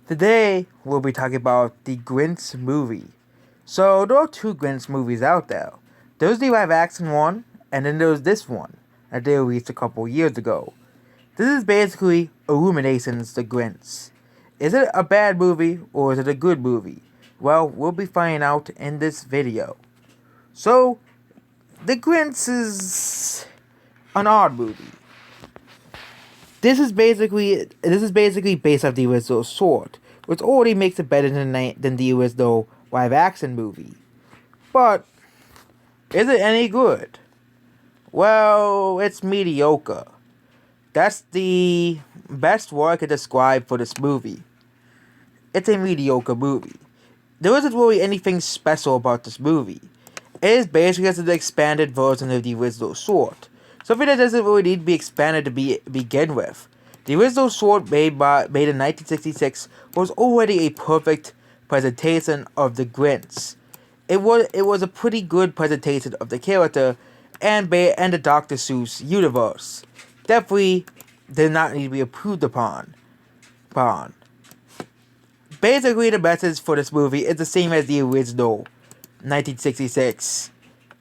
Today, we'll be talking about the Grinch movie. So, there are two Grinch movies out there. There's the live action one, and then there's this one that they released a couple years ago. This is basically Illumination's The Grinch. Is it a bad movie, or is it a good movie? Well, we'll be finding out in this video. So, The Grinch is an odd movie. This is basically based off the original short, which already makes it better than the original live action movie. But is it any good? Well, it's mediocre. That's the best word I could describe for this movie. It's a mediocre movie. There isn't really anything special about this movie. It is basically just an expanded version of the original short. Something that doesn't really need to be expanded to begin with. The original short made in 1966 was already a perfect presentation of the Grinch. It was a pretty good presentation of the character and the Dr. Seuss universe. Definitely did not need to be improved upon. Basically, the message for this movie is the same as the original 1966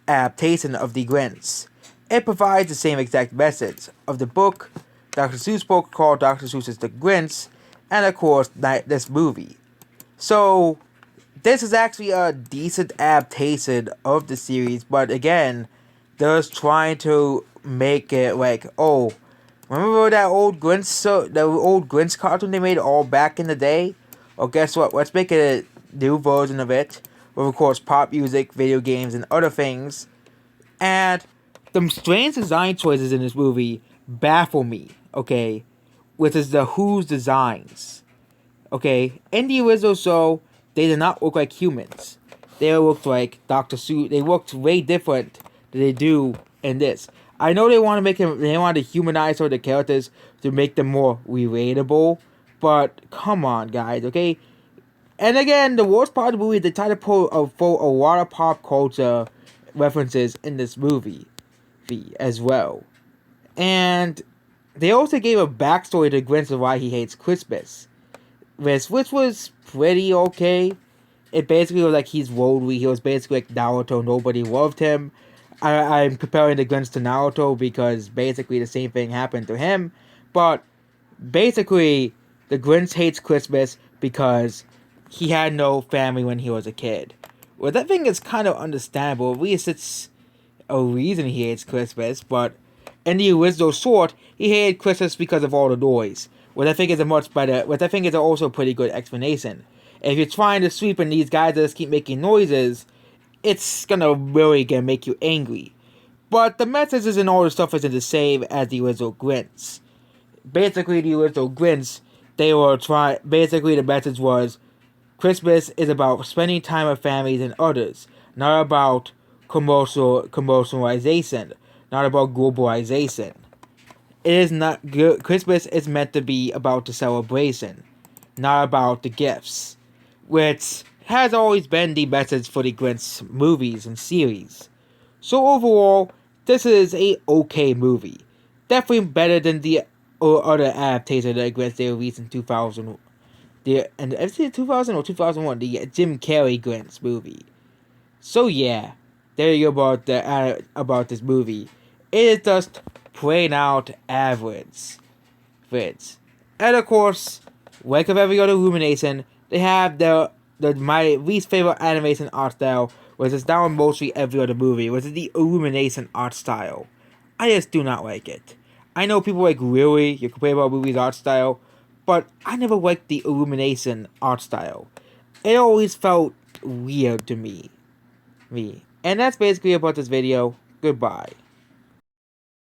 adaptation of the Grinch. It provides the same exact message of the book, Dr. Seuss book called Dr. Seuss's The Grinch, and of course, this movie. So, this is actually a decent adaptation of the series, but again, they're just trying to make it like, oh, remember that old Grinch cartoon they made all back in the day? Well, guess what? Let's make a new version of it, with of course pop music, video games, and other things. And the strange design choices in this movie baffle me, okay? Which is the Who's designs. Okay? In the original show, they did not look like humans. They looked like Dr. Seuss. They looked way different than they do in this. I know they want to humanize some of the characters to make them more relatable, but come on, guys, okay? And again, the worst part of the movie is they try to pull a lot of pop culture references in this movie as well. And they also gave a backstory to Grinch of why he hates Christmas, which was pretty okay. It basically was like he's worldly. He was basically like Naruto. Nobody loved him. I'm comparing the Grinch to Naruto because basically the same thing happened to him. But basically, the Grinch hates Christmas because he had no family when he was a kid. Well, that thing is kind of understandable. At least it's a reason he hates Christmas. But in the original short, he hated Christmas because of all the noise. Which I think is also a pretty good explanation. If you're trying to sweep and these guys just keep making noises, it's gonna make you angry. But the messages and all the stuff isn't the same as the original Grinch. Basically, the original Grinch, basically the message was, Christmas is about spending time with families and others, not about commercialization, not about globalization. Christmas is meant to be about the celebration, not about the gifts, which has always been the message for the Grinch movies and series. So overall, this is a okay movie. Definitely better than the other adaptation of the Grinch they released in 2000. And is it 2000 or 2001? The Jim Carrey Grinch movie. So yeah, there you go about this movie. It is just plain out average. And of course, like of every other Illumination, they have my least favorite animation art style, which is down mostly every other movie, which is the Illumination art style. I just do not like it. I know people like, really, you complain about movies' art style, but I never liked the Illumination art style. It always felt weird to me. And that's basically about this video. Goodbye.